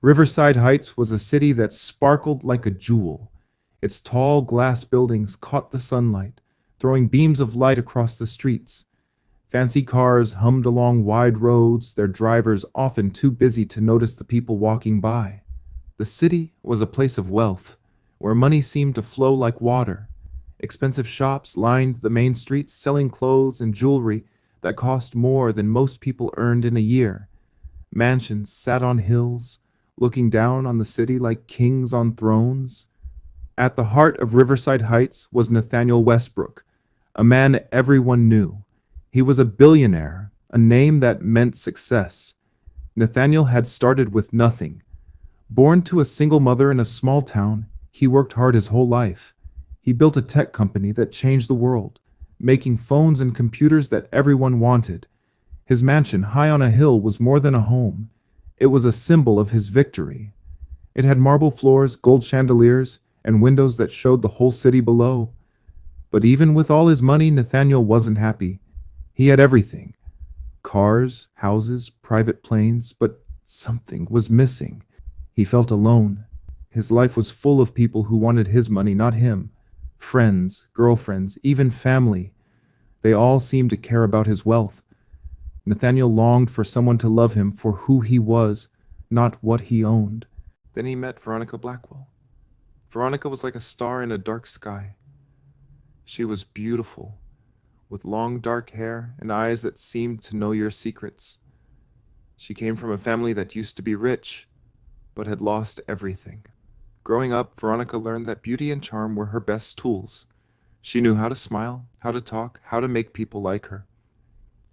Riverside Heights was a city that sparkled like a jewel. Its tall glass buildings caught the sunlight, throwing beams of light across the streets. Fancy cars hummed along wide roads, their drivers often too busy to notice the people walking by. The city was a place of wealth, where money seemed to flow like water. Expensive shops lined the main streets, selling clothes and jewelry that cost more than most people earned in a year. Mansions sat on hills, looking down on the city like kings on thrones. At the heart of Riverside Heights was Nathaniel Westbrook, a man everyone knew. He was a billionaire, a name that meant success. Nathaniel had started with nothing. Born to a single mother in a small town, he worked hard his whole life. He built a tech company that changed the world, making phones and computers that everyone wanted. His mansion high on a hill was more than a home. It was a symbol of his victory. It had marble floors, gold chandeliers, and windows that showed the whole city below. But even with all his money, Nathaniel wasn't happy. He had everything: cars, houses, private planes, but something was missing. He felt alone. His life was full of people who wanted his money, not him. Friends, girlfriends, even family. They all seemed to care about his wealth. Nathaniel longed for someone to love him for who he was, not what he owned. Then he met Veronica Blackwell. Veronica was like a star in a dark sky. She was beautiful, with long dark hair and eyes that seemed to know your secrets. She came from a family that used to be rich, but had lost everything. Growing up, Veronica learned that beauty and charm were her best tools. She knew how to smile, how to talk, how to make people like her.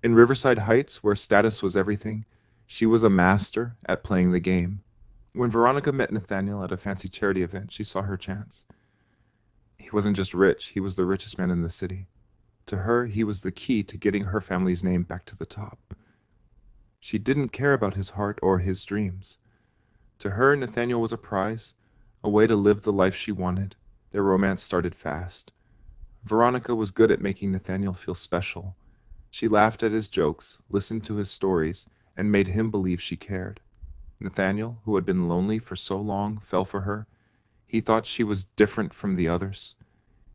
In Riverside Heights, where status was everything, she was a master at playing the game. When Veronica met Nathaniel at a fancy charity event, she saw her chance. He wasn't just rich, he was the richest man in the city. To her, he was the key to getting her family's name back to the top. She didn't care about his heart or his dreams. To her, Nathaniel was a prize, a way to live the life she wanted. Their romance started fast. Veronica was good at making Nathaniel feel special. She laughed at his jokes, listened to his stories, and made him believe she cared. Nathaniel, who had been lonely for so long, fell for her. He thought she was different from the others.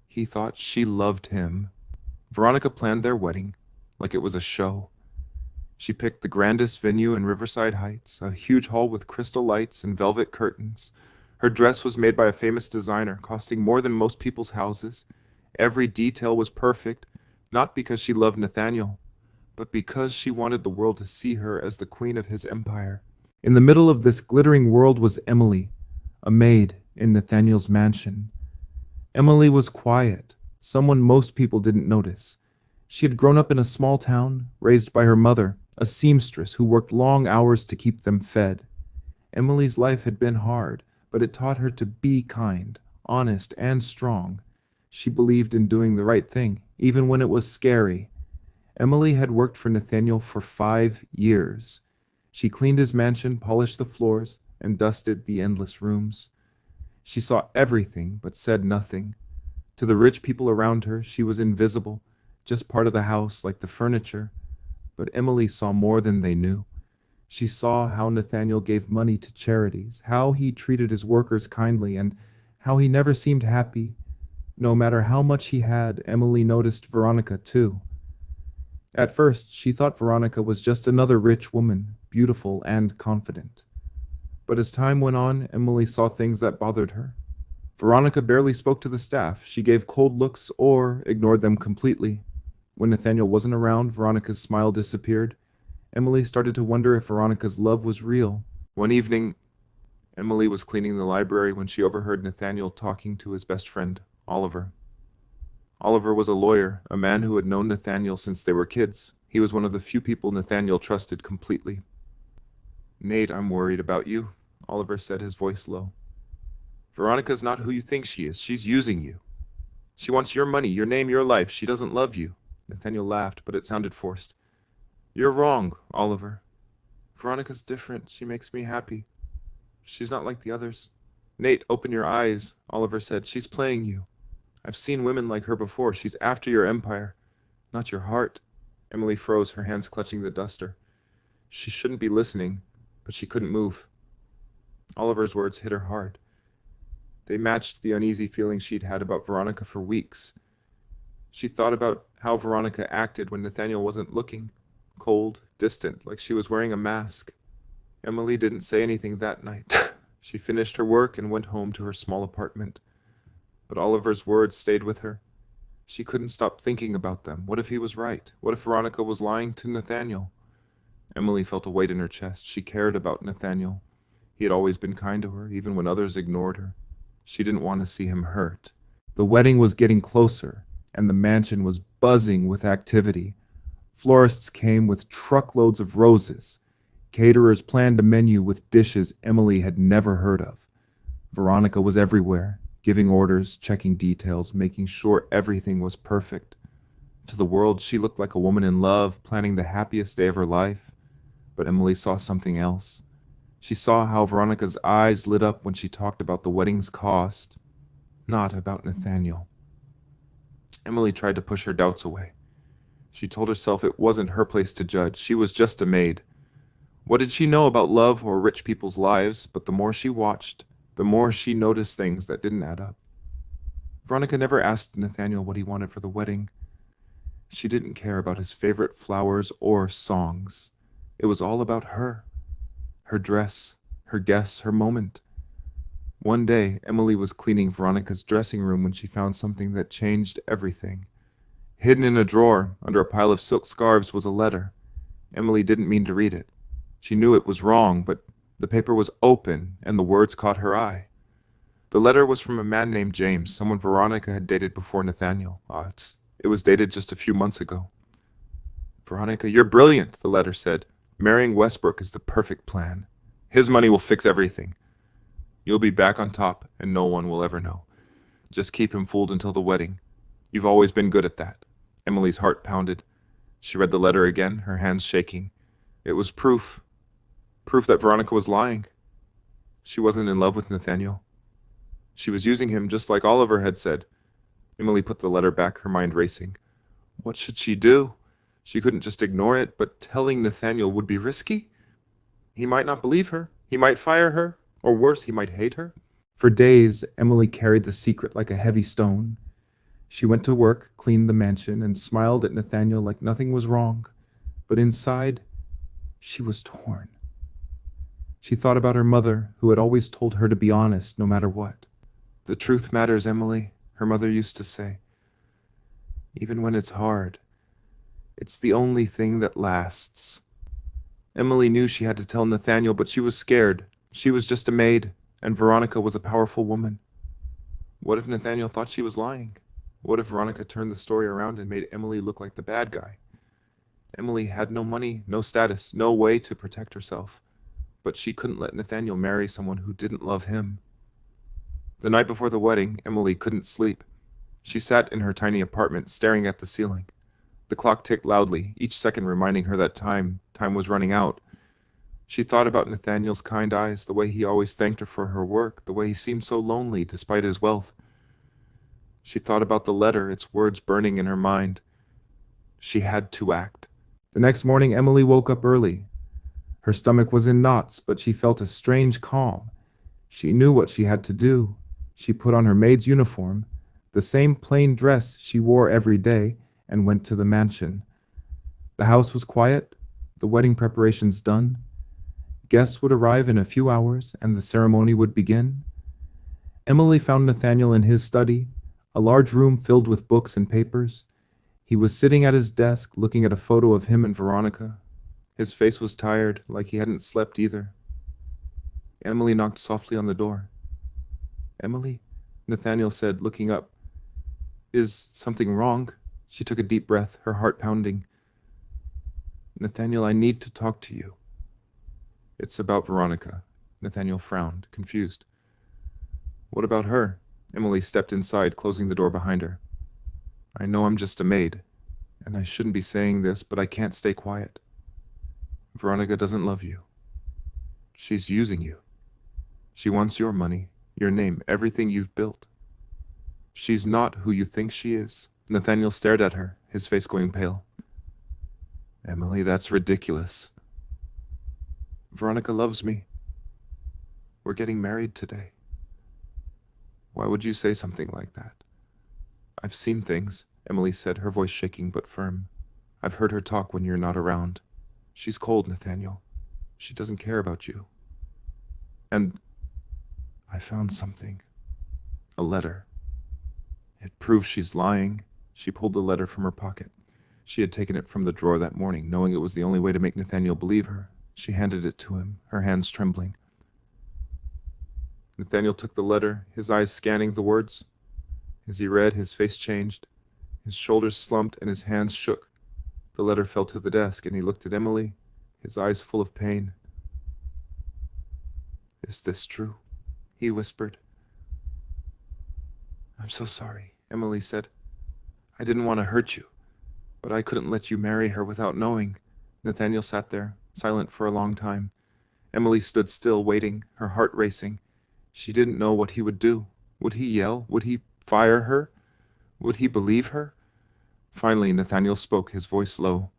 He thought she loved him. Veronica planned their wedding like it was a show. She picked the grandest venue in Riverside Heights, a huge hall with crystal lights and velvet curtains. Her dress was made by a famous designer, costing more than most people's houses. Every detail was perfect, not because she loved Nathaniel, but because she wanted the world to see her as the queen of his empire. In the middle of this glittering world was Emily, a maid in Nathaniel's mansion. Emily was quiet, someone most people didn't notice. She had grown up in a small town, raised by her mother, a seamstress who worked long hours to keep them fed. Emily's life had been hard, but it taught her to be kind, honest, and strong. She believed in doing the right thing, even when it was scary. Emily had worked for Nathaniel for 5 years. She cleaned his mansion, polished the floors, and dusted the endless rooms. She saw everything, but said nothing. To the rich people around her, she was invisible, just part of the house like the furniture. But Emily saw more than they knew. She saw how Nathaniel gave money to charities, how he treated his workers kindly, and how he never seemed happy. No matter how much he had, Emily noticed Veronica too. At first, she thought Veronica was just another rich woman, beautiful and confident. But as time went on, Emily saw things that bothered her. Veronica barely spoke to the staff. She gave cold looks or ignored them completely. When Nathaniel wasn't around, Veronica's smile disappeared. Emily started to wonder if Veronica's love was real. One evening, Emily was cleaning the library when she overheard Nathaniel talking to his best friend, Oliver. Oliver was a lawyer, a man who had known Nathaniel since they were kids. He was one of the few people Nathaniel trusted completely. "Maid, I'm worried about you," Oliver said, his voice low. "Veronica's not who you think she is. She's using you. She wants your money, your name, your life. She doesn't love you." Nathaniel laughed, but it sounded forced. "You're wrong, Oliver. Veronica's different. She makes me happy. She's not like the others." "Nate, open your eyes," Oliver said. "She's playing you. I've seen women like her before. She's after your empire, not your heart." Emily froze, her hands clutching the duster. She shouldn't be listening, but she couldn't move. Oliver's words hit her hard. They matched the uneasy feeling she'd had about Veronica for weeks. She thought about how Veronica acted when Nathaniel wasn't looking, cold, distant, like she was wearing a mask. Emily didn't say anything that night. She finished her work and went home to her small apartment. But Oliver's words stayed with her. She couldn't stop thinking about them. What if he was right? What if Veronica was lying to Nathaniel? Emily felt a weight in her chest. She cared about Nathaniel. He had always been kind to her, even when others ignored her. She didn't want to see him hurt. The wedding was getting closer, and the mansion was buzzing with activity. Florists came with truckloads of roses. Caterers planned a menu with dishes Emily had never heard of. Veronica was everywhere, giving orders, checking details, making sure everything was perfect. To the world, she looked like a woman in love, planning the happiest day of her life. But Emily saw something else. She saw how Veronica's eyes lit up when she talked about the wedding's cost, not about Nathaniel. Emily tried to push her doubts away. She told herself it wasn't her place to judge. She was just a maid. What did she know about love or rich people's lives? But the more she watched, the more she noticed things that didn't add up. Veronica never asked Nathaniel what he wanted for the wedding. She didn't care about his favorite flowers or songs. It was all about her. Her dress, her guests, her moment. One day, Emily was cleaning Veronica's dressing room when she found something that changed everything. Hidden in a drawer, under a pile of silk scarves, was a letter. Emily didn't mean to read it. She knew it was wrong, but the paper was open, and the words caught her eye. The letter was from a man named James, someone Veronica had dated before Nathaniel. It was dated just a few months ago. "Veronica, you're brilliant," the letter said. "Marrying Westbrook is the perfect plan. His money will fix everything. You'll be back on top, and no one will ever know. Just keep him fooled until the wedding. You've always been good at that." Emily's heart pounded. She read the letter again, her hands shaking. It was proof. Proof that Veronica was lying. She wasn't in love with Nathaniel. She was using him just like Oliver had said. Emily put the letter back, her mind racing. What should she do? She couldn't just ignore it, but telling Nathaniel would be risky. He might not believe her. He might fire her. Or worse, he might hate her. For days, Emily carried the secret like a heavy stone. She went to work, cleaned the mansion, and smiled at Nathaniel like nothing was wrong. But inside, she was torn. She thought about her mother, who had always told her to be honest no matter what. "The truth matters, Emily," her mother used to say. "Even when it's hard. It's the only thing that lasts." Emily knew she had to tell Nathaniel, but she was scared. She was just a maid, and Veronica was a powerful woman. What if Nathaniel thought she was lying? What if Veronica turned the story around and made Emily look like the bad guy? Emily had no money, no status, no way to protect herself. But she couldn't let Nathaniel marry someone who didn't love him. The night before the wedding, Emily couldn't sleep. She sat in her tiny apartment, staring at the ceiling. The clock ticked loudly, each second reminding her that time was running out. She thought about Nathaniel's kind eyes, the way he always thanked her for her work, the way he seemed so lonely despite his wealth. She thought about the letter, its words burning in her mind. She had to act. The next morning, Emily woke up early. Her stomach was in knots, but she felt a strange calm. She knew what she had to do. She put on her maid's uniform, the same plain dress she wore every day, and went to the mansion. The house was quiet, the wedding preparations done. Guests would arrive in a few hours, and the ceremony would begin. Emily found Nathaniel in his study, a large room filled with books and papers. He was sitting at his desk, looking at a photo of him and Veronica. His face was tired, like he hadn't slept either. Emily knocked softly on the door. "Emily?" Nathaniel said, looking up. "Is something wrong?" She took a deep breath, her heart pounding. "Nathaniel, I need to talk to you." "It's about Veronica." Nathaniel frowned, confused. "What about her?" Emily stepped inside, closing the door behind her. "I know I'm just a maid, and I shouldn't be saying this, but I can't stay quiet. Veronica doesn't love you. She's using you. She wants your money, your name, everything you've built. She's not who you think she is." Nathaniel stared at her, his face going pale. "Emily, that's ridiculous." "Veronica loves me." We're getting married today." "Why would you say something like that?" "I've seen things," Emily said, her voice shaking but firm. "I've heard her talk when you're not around. She's cold, Nathaniel. She doesn't care about you. And I found something. A letter. It proves she's lying." She pulled the letter from her pocket. She had taken it from the drawer that morning, knowing it was the only way to make Nathaniel believe her. She handed it to him, her hands trembling. Nathaniel took the letter, his eyes scanning the words. As he read, his face changed. His shoulders slumped and his hands shook. The letter fell to the desk, and he looked at Emily, his eyes full of pain. "Is this true?" he whispered. "I'm so sorry," Emily said. "I didn't want to hurt you, but I couldn't let you marry her without knowing." Nathaniel sat there, silent for a long time. Emily stood still, waiting, her heart racing. She didn't know what he would do. Would he yell? Would he fire her? Would he believe her? Finally, Nathaniel spoke, his voice low.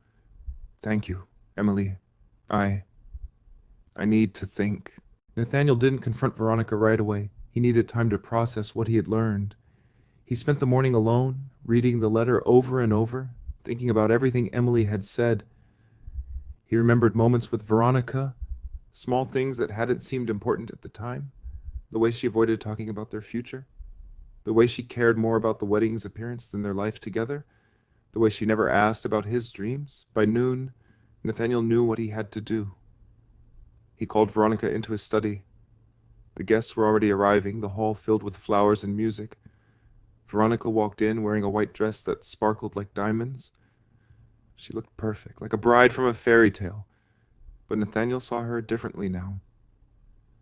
"Thank you, Emily. I need to think." Nathaniel didn't confront Veronica right away. He needed time to process what he had learned. He spent the morning alone, reading the letter over and over, thinking about everything Emily had said. He remembered moments with Veronica, small things that hadn't seemed important at the time, the way she avoided talking about their future, the way she cared more about the wedding's appearance than their life together, the way she never asked about his dreams. By noon, Nathaniel knew what he had to do. He called Veronica into his study. The guests were already arriving, the hall filled with flowers and music. Veronica walked in wearing a white dress that sparkled like diamonds. She looked perfect, like a bride from a fairy tale. But Nathaniel saw her differently now.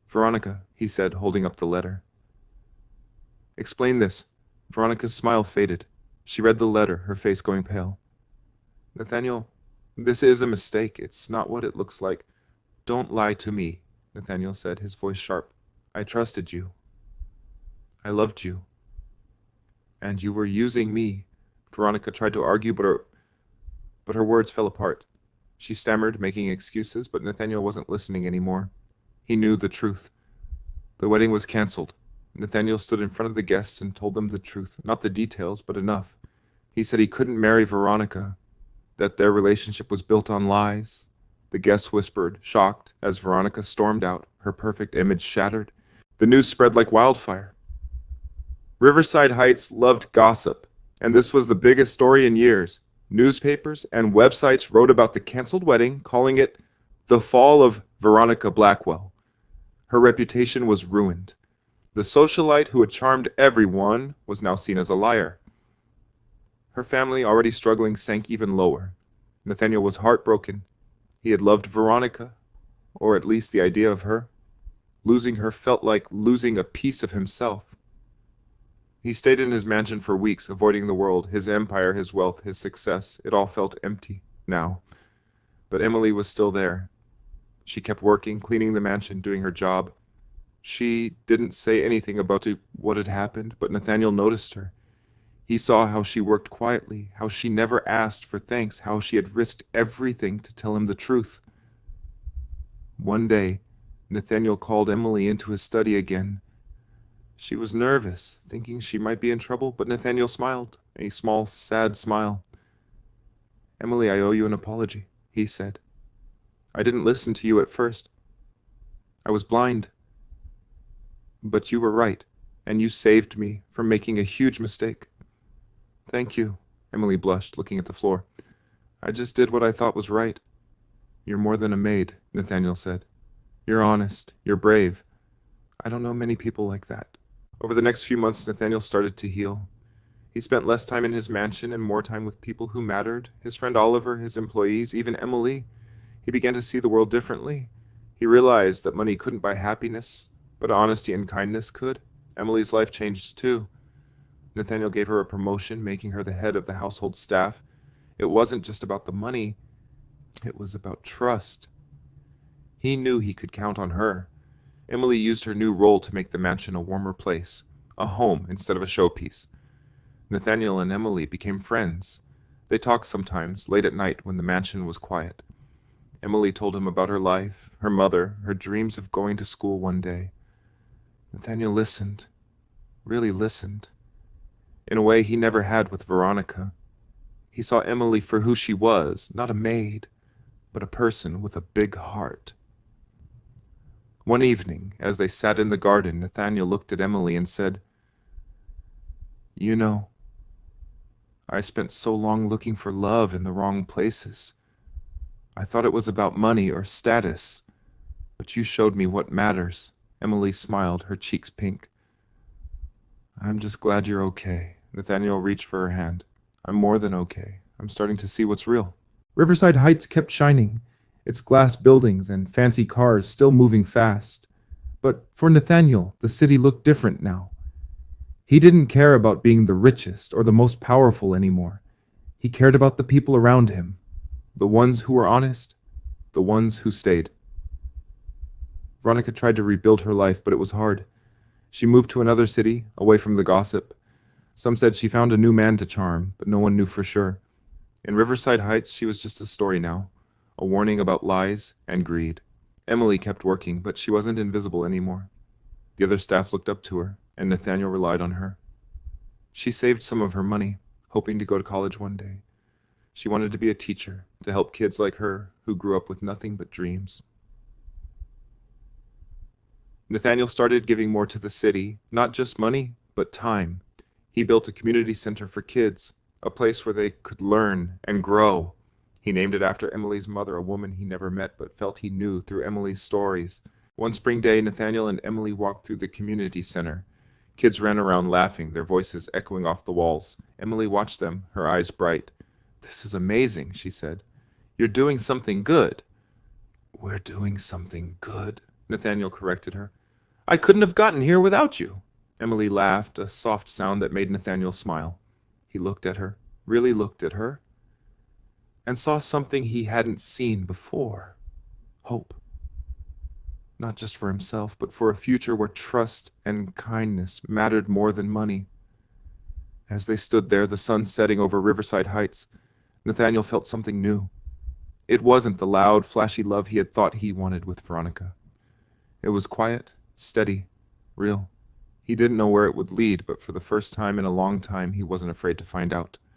"Veronica," he said, holding up the letter. "Explain this." Veronica's smile faded. She read the letter, her face going pale. "Nathaniel, this is a mistake. It's not what it looks like." "Don't lie to me," Nathaniel said, his voice sharp. "I trusted you. I loved you. And you were using me." Veronica tried to argue, but her words fell apart. She stammered, making excuses, but Nathaniel wasn't listening anymore. He knew the truth. The wedding was canceled. Nathaniel stood in front of the guests and told them the truth, not the details, but enough. He said he couldn't marry Veronica, that their relationship was built on lies. The guests whispered, shocked, as Veronica stormed out, her perfect image shattered. The news spread like wildfire. Riverside Heights loved gossip, and this was the biggest story in years. Newspapers and websites wrote about the canceled wedding, calling it the fall of Veronica Blackwell. Her reputation was ruined. The socialite who had charmed everyone was now seen as a liar. Her family, already struggling, sank even lower. Nathaniel was heartbroken. He had loved Veronica, or at least the idea of her. Losing her felt like losing a piece of himself. He stayed in his mansion for weeks, avoiding the world, his empire, his wealth, his success. It all felt empty now. But Emily was still there. She kept working, cleaning the mansion, doing her job. She didn't say anything about what had happened, but Nathaniel noticed her. He saw how she worked quietly, how she never asked for thanks, how she had risked everything to tell him the truth. One day, Nathaniel called Emily into his study again. She was nervous, thinking she might be in trouble, but Nathaniel smiled, a small, sad smile. "Emily, I owe you an apology," he said. "I didn't listen to you at first. I was blind. But you were right, and you saved me from making a huge mistake." "Thank you," Emily blushed, looking at the floor. "I just did what I thought was right." "You're more than a maid," Nathaniel said. "You're honest, you're brave. I don't know many people like that." Over the next few months, Nathaniel started to heal. He spent less time in his mansion and more time with people who mattered, his friend Oliver, his employees, even Emily. He began to see the world differently. He realized that money couldn't buy happiness, but honesty and kindness could. Emily's life changed too. Nathaniel gave her a promotion, making her the head of the household staff. It wasn't just about the money, it was about trust. He knew he could count on her. Emily used her new role to make the mansion a warmer place, a home instead of a showpiece. Nathaniel and Emily became friends. They talked sometimes, late at night when the mansion was quiet. Emily told him about her life, her mother, her dreams of going to school one day. Nathaniel listened, really listened, in a way he never had with Veronica. He saw Emily for who she was, not a maid, but a person with a big heart. One evening, as they sat in the garden, Nathaniel looked at Emily and said, "You know, I spent so long looking for love in the wrong places. I thought it was about money or status, but you showed me what matters." Emily smiled, her cheeks pink. "I'm just glad you're okay." Nathaniel reached for her hand. "I'm more than okay. I'm starting to see what's real." Riverside Heights kept shining, its glass buildings and fancy cars still moving fast. But for Nathaniel, the city looked different now. He didn't care about being the richest or the most powerful anymore. He cared about the people around him, the ones who were honest, the ones who stayed. Veronica tried to rebuild her life, but it was hard. She moved to another city, away from the gossip. Some said she found a new man to charm, but no one knew for sure. In Riverside Heights, she was just a story now, a warning about lies and greed. Emily kept working, but she wasn't invisible anymore. The other staff looked up to her, and Nathaniel relied on her. She saved some of her money, hoping to go to college one day. She wanted to be a teacher, to help kids like her who grew up with nothing but dreams. Nathaniel started giving more to the city, not just money, but time. He built a community center for kids, a place where they could learn and grow. He named it after Emily's mother, a woman he never met but felt he knew through Emily's stories. One spring day, Nathaniel and Emily walked through the community center. Kids ran around laughing, their voices echoing off the walls. Emily watched them, her eyes bright. "This is amazing," she said. "You're doing something good." "We're doing something good," Nathaniel corrected her. "I couldn't have gotten here without you." Emily laughed, a soft sound that made Nathaniel smile. He looked at her, really looked at her, and saw something he hadn't seen before. Hope. Not just for himself, but for a future where trust and kindness mattered more than money. As they stood there, the sun setting over Riverside Heights, Nathaniel felt something new. It wasn't the loud, flashy love he had thought he wanted with Veronica. It was quiet, steady, real. He didn't know where it would lead, but for the first time in a long time, he wasn't afraid to find out.